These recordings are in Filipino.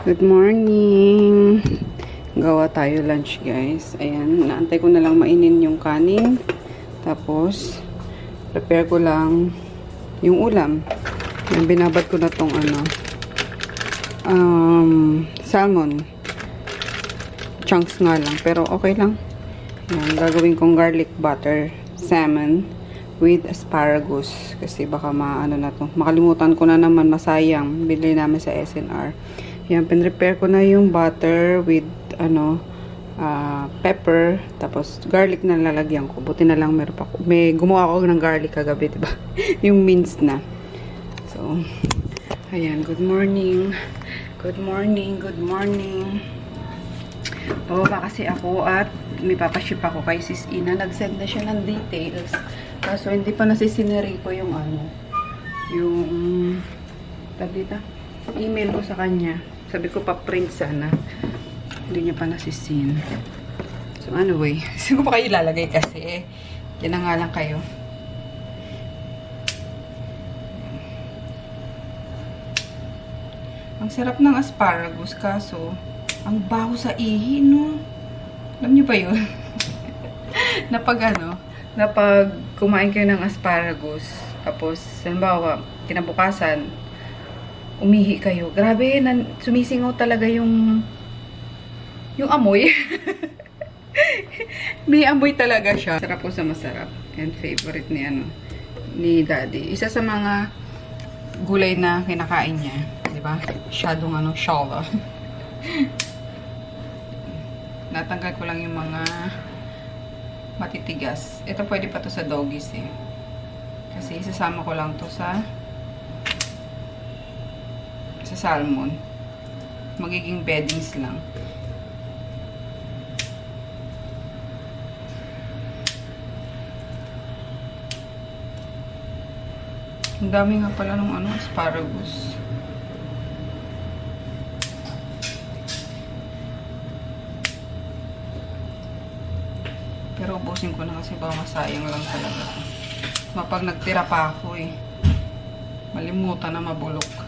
Good morning! Gawa tayo lunch, guys. Ayan, naantay ko na lang mainin yung kanin. Tapos, prepare ko lang yung ulam. Yung binabad ko na tong salmon. Chunks nga lang, pero okay lang. Ayan, gagawin kong garlic butter salmon with asparagus. Kasi baka makalimutan ko na naman, masayang. Bili namin sa SNR. Yan, pinrepare ko na yung butter with, pepper. Tapos, garlic na lalagyan ko. Buti na lang may gumawa ako ng garlic kagabi, diba? Yung minced na. So, ayan, good morning. Good morning, good morning. Bababa kasi ako at may papaship ako kay Sis Ina. Nag-send na siya ng details. Kaso, hindi pa nasisineri ko yung email ko sa kanya. Sabi ko pa-print sana. Hindi niya pa nasisin. So, anyway. Sino pa kayo ilalagay kasi? Yan na nga lang kayo. Ang sarap ng asparagus. Kaso, ang baho sa ihi, no? Alam niyo ba yun? na pag kumain kayo ng asparagus, tapos, halimbawa, kinabukasan, umihi kayo. Grabe, sumisingaw talaga yung amoy. May amoy talaga siya. Sarap po sa masarap. And favorite ni Daddy. Isa sa mga gulay na kinakain niya. Diba? Masyadong shala. Natanggal ko lang yung mga matitigas. Ito pwede pa to sa doggies eh. Kasi isasama ko lang to sa salmon. Magiging beddings lang. Ang dami nga pala ng asparagus. Pero ubusin ko na kasi baka masayang lang talaga. Mapag nagtira pa ako eh. Malimutan na mabulok.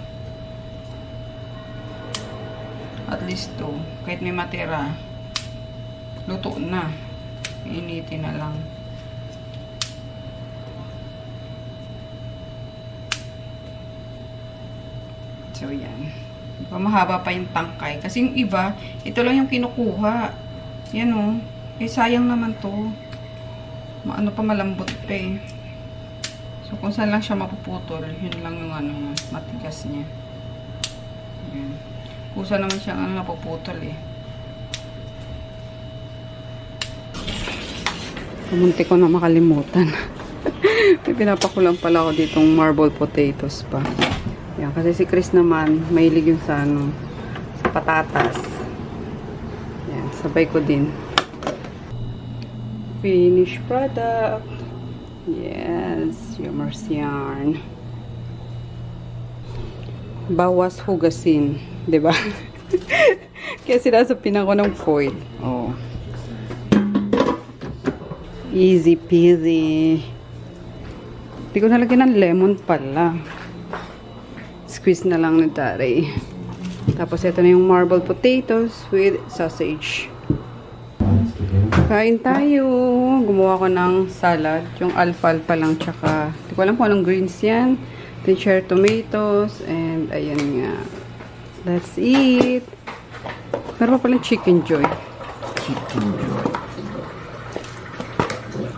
At least to, kahit may matira, luto na. Initin na lang. So, yan. Mahaba pa yung tangkay. Kasi yung iba, ito lang yung kinukuha. Yan o. Eh, sayang naman to. Malambot pa eh. So, kung saan lang siya mapuputol, yun lang yung matigas niya. Yan. Kusa naman siyang napuputol eh. Kamunti ko na makalimutan. May pinapakulang pala ako ditong marble potatoes pa. Yan, kasi si Chris naman, mahilig yung sa patatas. Yan, sabay ko din. Finished product. Yes, Yummers Yarn. Bawas hugasin. Diba? Kaya sinasapin ako ng foil. Oh. Easy peasy. Hindi ko nalagyan ng lemon pala. Squeeze na lang ni Tari. Tapos ito na yung marble potatoes with sausage. Kain tayo. Gumawa ko ng salad. Yung alfalfa lang tsaka hindi ko alam kung anong greens yan. Then cherry tomatoes and ayan nga. Let's eat. Meron pa palang chicken joy.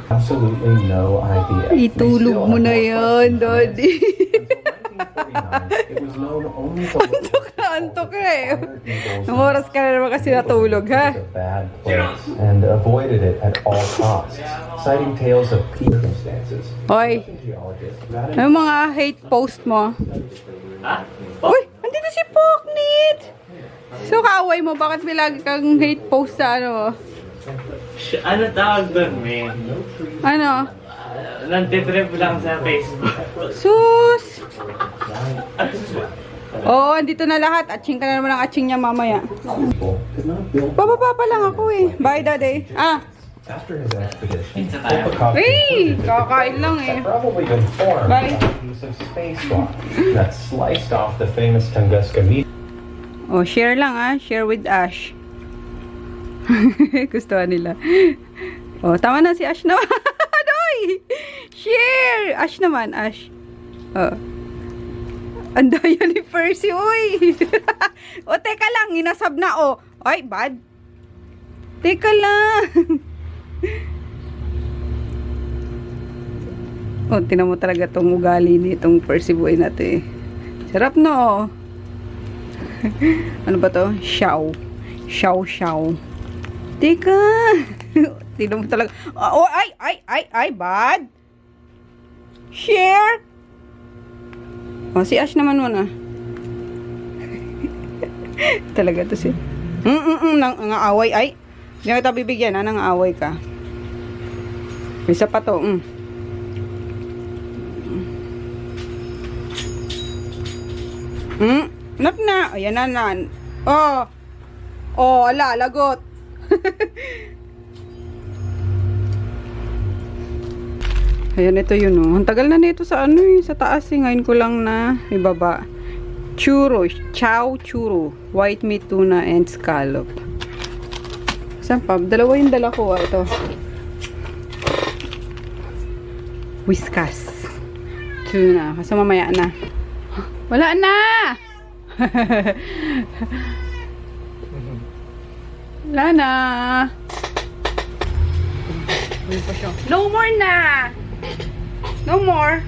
Absolutely no idea. Itulog mo na yan, Daddy. Antok ka eh. Ang oras ka na naman kasi natulog, ha? And avoided it at all costs, citing tales of circumstances. Hoy, ano mga hate post mo? Uy, andito si Poknit! So, kaaway mo, bakit may lagi kang hate post sa Ano tawag doon, man? Ano? Nagtitrip lang sa Facebook. Sus! Oo, andito na lahat. Atching ka na naman ang atching niya mamaya. Bababa pa lang ako eh. Bye, Daddy. After his expedition, Hey! Kakain lang eh. probably been formed Bye. by a piece of space rock that sliced off the famous Tunguska meat. Oh, share lang share with Ash. Gustuhan nila. Oh, tama na si Ash naman. Adoy! Share! Ash naman, Ash. Oh. Ang daya ni Percy, uy! O, teka lang, inasab na, oh. Ay, bad. Teka lang. Oh, tinan mo talaga tong ugali ni itong Percy boy natin. Sarap, no? Ano ba to? Xiao. Xiao. Teka. Tinan mo talaga. Oh, ay, bad. Share. Oh, si Ash naman muna. Talaga to si. Nang-away ay. Hindi kita bibigyan, nang-away ka. Isa pa to. Nak na. Ayan na. Oh, ala, lagot. Ayan, ito yun, oh. Ang tagal na nito sa sa taas, ngayon ko lang na ibaba. Churro, chow churro, white meat tuna and scallop. Saan pa? Dalawa yung dala ko, ito. Whiskas. Tuna, kasi mamaya na. Wala na! Wala na! No more na! No more.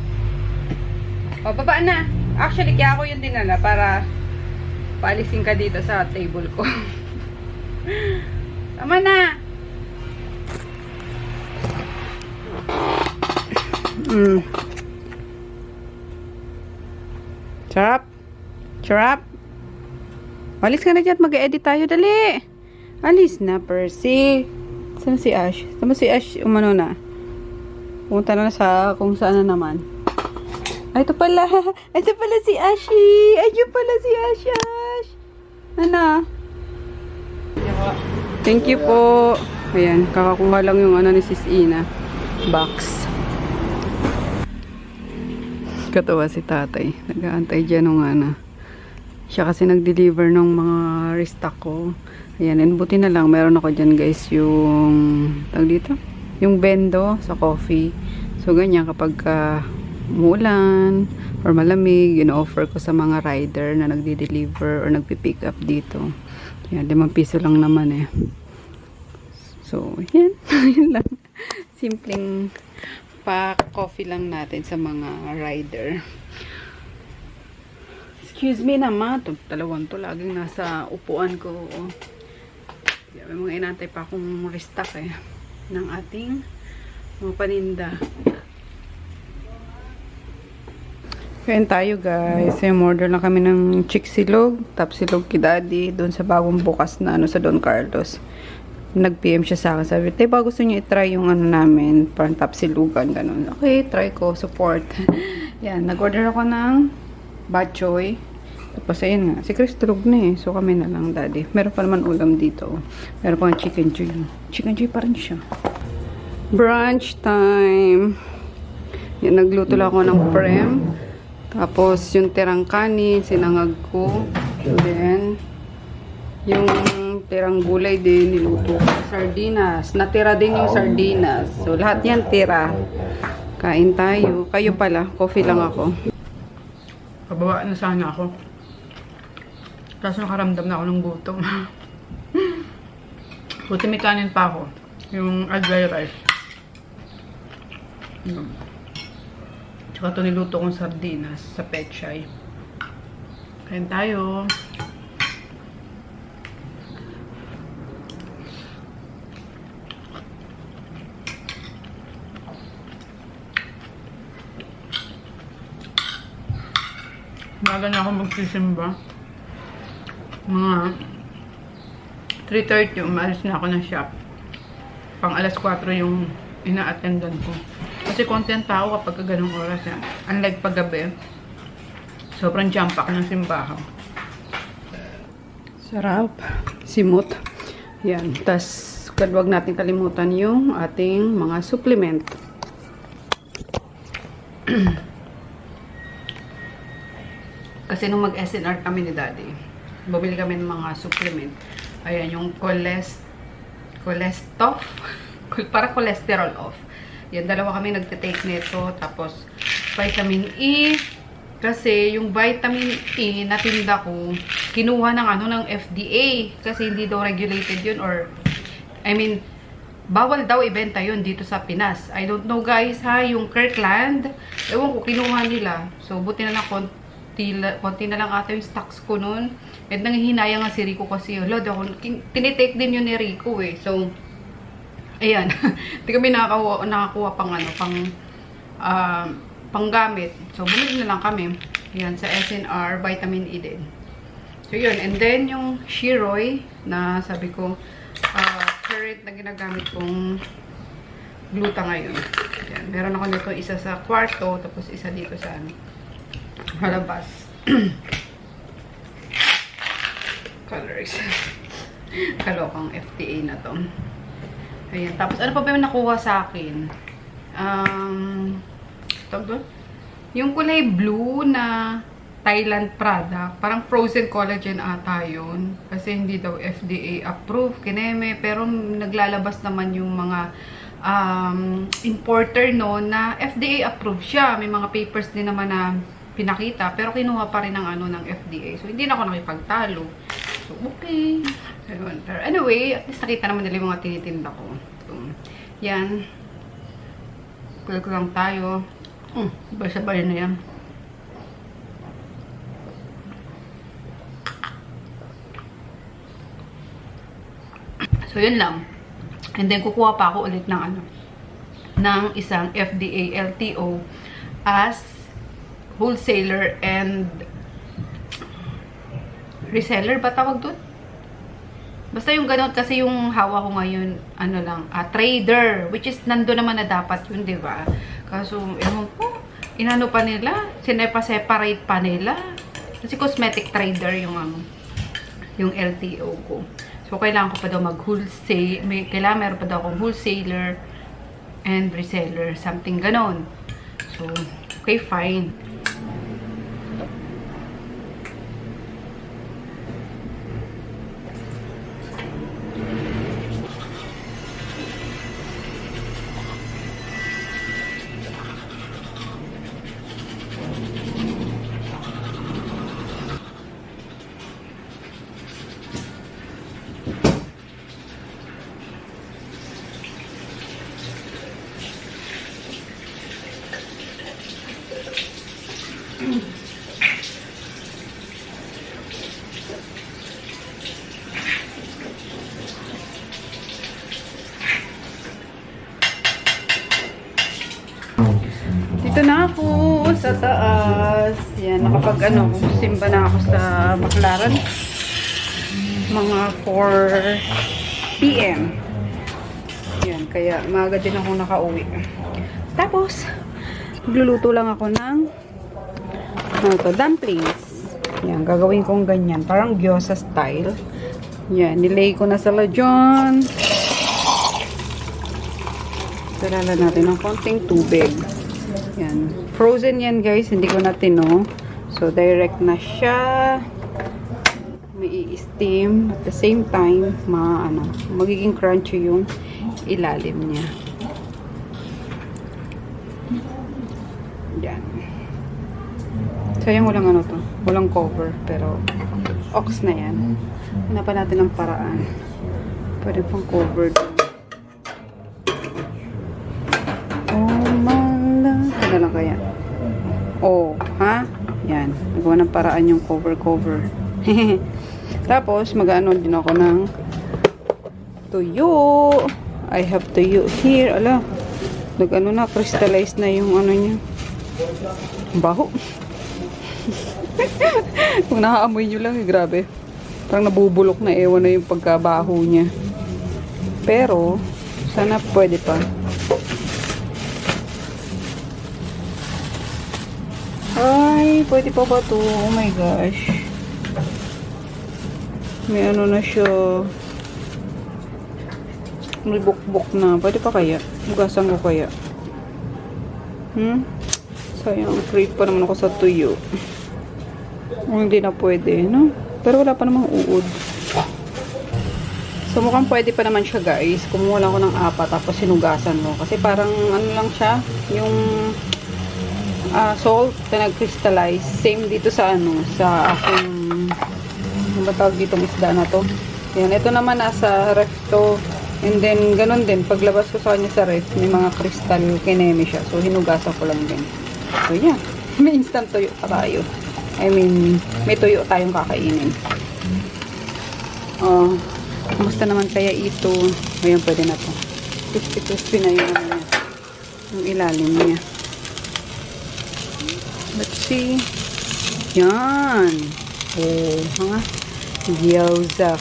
O, baba na. Actually, kaya ako yung dinala para paalisin ka dito sa table ko. Tama na. Charap. Alis ka na dyan. Mag-edit tayo. Dali. Alis na, Percy. Saan si Ash? Tama si Ash. Umano na. Pumunta na sa kung saan na naman. Ay, ito pala. Ito pala si Ashi. Ayun pala si Ash. Ano? Thank you po. Ayan, kakakuha lang yung ni Sis Ina. Box. Katawa si tatay. Nag-aantay dyan nung siya kasi nag-deliver ng mga restock ko. Ayan, and buti na lang. Meron ako dyan guys yung tawag dito? Yung bendo sa coffee. So, ganyan kapag umulan or malamig, in-offer ko sa mga rider na nagdi-deliver or nagpi-pick up dito. Yan, 5 piso lang naman So, yan. Yan lang. Simpleng pa-coffee lang natin sa mga rider. Excuse me naman. Dalawang to laging nasa upuan ko. Yan, may mga inantay pa akong restock ng ating mga paninda. Kain tayo guys. Order lang kami ng chiksilog, tapsilog kay daddy doon sa bagong bukas na sa Don Carlos. Nag-PM siya sa akin. Sabi, te, ba gusto niyo i-try yung namin, parang tapsilugan, ganun. Okay, try ko, support. Yan, nag-order ako ng bok choy. Tapos ayun nga, si Chris tulog na so kami na lang daddy. Meron pa naman ulam dito. Meron pa ng chicken joy. Chicken joy pa rin siya. Brunch time. Yan, nagluto lang ako ng prem. Tapos, yung tirang kanin, sinangag ko. Then, yung tirang gulay din, niluto ko. Sardinas. Natira din yung sardinas. So, lahat yan tira. Kain tayo. Kayo pala. Coffee lang ako. Pababa na sana ako. Tapos nakaramdam na ako ng gutom. Buti may kanin pa ako. Yung agay rice. Tsaka ito niluto kong sardinas sa pechay. Kain tayo. Maga na ako magsisimba. Mga 3:30 umalis na ako ng shop. Pang alas 4 yung ina-attendan ko. Kasi content tao kapag ganung oras yan. Unlike paggabi, sobrang jam-pack ng simbahan. Sarap. Simot. Yan. Tas, wag natin kalimutan yung ating mga supplement. Kasi nung mag-SNR kami ni Daddy, bumili kami ng mga supplement. Ayan, yung para cholesterol off. Yan, dalawa kami nagtitake nito. Tapos, vitamin E. Kasi, yung vitamin E na tinda ko, kinuha ng FDA. Kasi, hindi daw regulated yun or, bawal daw ibenta yun dito sa Pinas. I don't know guys ha, yung Kirkland, ewan ko, kinuha nila. So, buti na lang konti na lang ata yung stocks ko nun. At nanghihinaya nga si Rico kasi, tinitake din yun ni Rico eh. So, ayan. Hindi kami nakakuha pang gamit. So, bumili na lang kami. Ayan, sa SNR, vitamin E din. So, yun. And then, yung Shiroy, na sabi ko, current na ginagamit kong gluta ngayon. Ayan. Meron ako nito isa sa kwarto, tapos isa dito sa halabas. Colors. Kalokang FDA na to. Ayan. Tapos, ano pa ba yung nakuha sa akin? Yung kulay blue na Thailand product. Parang frozen collagen ata yun. Kasi hindi daw FDA approved. Kineme. Pero naglalabas naman yung mga importer no na FDA approved siya. May mga papers din naman na pinakita. Pero kinuha pa rin ng ng FDA. So, hindi na ako nakipagtalo. So, okay. Pero anyway, at least nakita naman nila yung mga tinitinda ko. So, yan. Kulang lang tayo. Sabay-sabay na yan. So, yun lang. And then, kukuha pa ako ulit ng ng isang FDA LTO as wholesaler and reseller ba tawag doon? Basta yung ganun, kasi yung hawa ko ngayon, trader, which is nando naman na dapat yun, di ba? Kaso, ewan po, inano pa nila, sinepa-separate pa nila. Kasi cosmetic trader yung LTO ko. So, kailangan ko pa daw mag-wholesale, kailangan meron pa daw akong wholesaler and reseller, something ganon. So, okay, fine. Dito na ako sa taas. Yan, simba na ako sa Baclaran. Mga 4 PM. Yan, kaya maaga din ako nakauwi. Tapos, magluluto lang ako ng dumplings. Yan, gagawin kong ganyan. Parang gyoza style. Yan, nilay ko na sa lajon. Sarala natin ng konting tubig. Yan. Frozen yan guys. Hindi ko na tino. So, direct na siya. May i-steam. At the same time, magiging crunchy yung ilalim niya. Yan. Sayang walang to. Walang cover. Pero, ox na yan. Hanapan natin ng paraan. Pwede pang cover doon. Na lang kaya. Ha? Yan. Nagawa ng paraan yung cover. Tapos, mag-ano din ako ng tuyo. I have tuyo here. Ala. Crystallize na yung niya. Baho. Kung nakaamoy nyo lang, grabe. Parang nabubulok na ewan na yung pagkabaho niya. Pero, sana pwede pa. Ay, pwede pa ba to? Oh my gosh. May na siya. May bukbok na. Pwede pa kaya? Hugasan ko kaya? Sayang, crave pa naman ako sa tuyo. Hindi na pwede, no? Pero wala pa namang uod. So, mukhang pwede pa naman siya, guys. Kumuha lang ako ng 4, tapos sinugasan mo. Kasi parang, ano lang siya, yung salt na nag-crystallize. Same dito sa, sa aking, ano ba tawag dito, isda na to. Yan, ito naman nasa ref to. And then, ganun din. Paglabas ko sa kanya sa ref, may mga crystal kineme siya. So, hinugasan ko lang din. So, yeah. May instant tuyo pa tayo. I mean, may tuyo tayong kakainin. Kumusta naman kaya ito? Ngayon, pwede na to. Crispy na yung ano niya. Yung ilalim niya. Let's see. Yan. Oh, mga gyoza.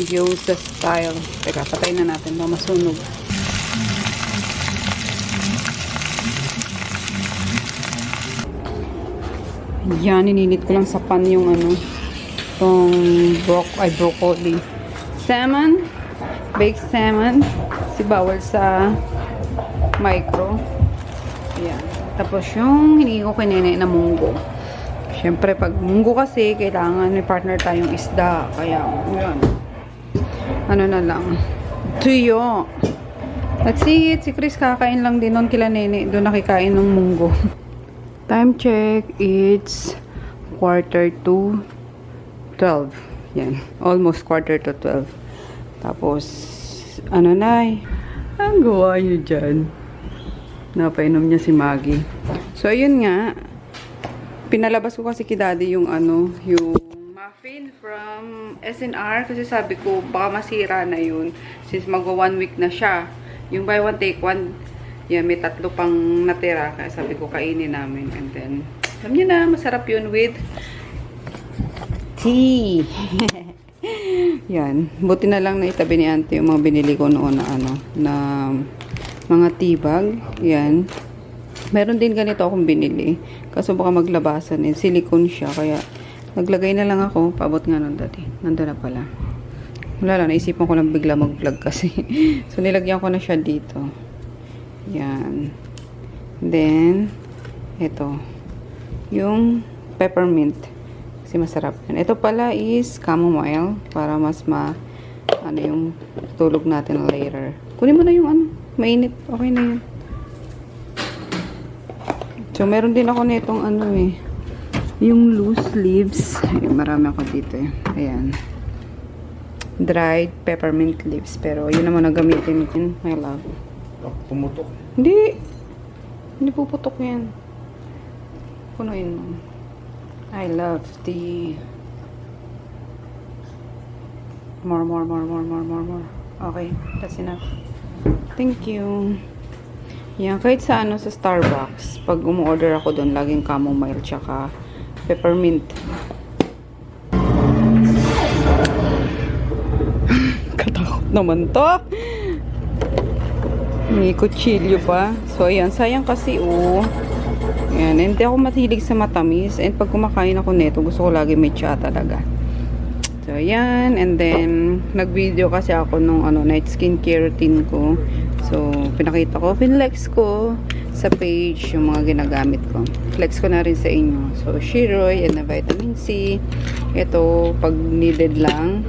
Gyoza style. Teka, patayin na natin. Baka masunog. Yan, ininit ko lang sa pan yung itong broccoli. Salmon. Baked salmon. Si bawal sa micro. Yan. Tapos yung hindi ko kinene na munggo. Siyempre, pag munggo kasi, kailangan may partner tayong isda. Kaya, yun. Ano na lang. Tuyo. Let's see it. Si Chris kakain lang din nun kila nene. Doon nakikain ng munggo. Time check. It's 11:45. Yan. Almost 11:45. Tapos, ano na ang gawa nyo dyan? Napainom niya si Maggie. So, ayun nga. Pinalabas ko kasi kay Daddy yung yung muffin from SNR. Kasi sabi ko, baka masira na yun. Since magwa 1 week na siya. Yung buy one, take one. Yan, may 3 pang natira. Kaya sabi ko, kainin namin. And then, alam niyo na, masarap yun with tea. Yan. Buti na lang na itabi ni Auntie yung mga binili ko noon na mga tea bag. Yan. Meron din ganito akong binili. Kaso baka maglabasan. Silicone siya. Kaya, naglagay na lang ako. Paabot nga nun dati. Nandun na pala. Wala lang. Naisipan ko lang bigla mag-vlog kasi. So, nilagyan ko na siya dito. Yan. Then, ito. Yung peppermint. Kasi masarap yan. Ito pala is chamomile. Para mas yung tulog natin later. Kunin mo na yung mainit. Okay na yun. So, meron din ako nitong yung loose leaves. Ay, marami ako dito eh. Ayan. Dried peppermint leaves. Pero, yun naman na gamitin ko. I love. Pumutok. Hindi. Hindi puputok yan. Punuin mo. I love the more. Okay. That's enough. Thank you. Yan, kahit sa sa Starbucks, pag umu-order ako doon, laging chamomile tsaka peppermint. Katakot naman to. May kutsilyo pa. So, ayan, sayang kasi Ayan, hindi ako mahilig sa matamis. And pag kumakain ako nito, gusto ko lagi may tsa talaga. So, ayan. And then, nag-video kasi ako nung night skincare routine ko. So, pinakita ko, finlex ko sa page yung mga ginagamit ko. Flex ko na rin sa inyo. So, Shiroy and na vitamin C. Ito, pag needed lang.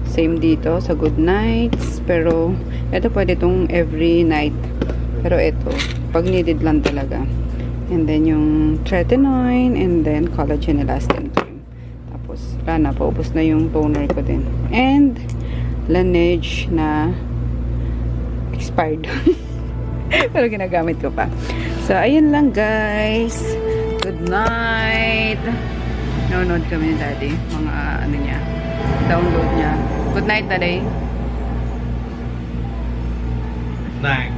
Same dito sa Good Nights. Pero, ito pwede itong every night. Pero ito, pag needed lang talaga. And then, yung tretinoin and then collagen elastin cream. Tapos, wala na, paubos na yung toner ko din. And, Laneige na expired. Pero ginagamit ko pa. So, ayun lang guys. Good night. Nanonood kami ni Daddy. Mga niya. Download niya. Good night, Daddy. Night.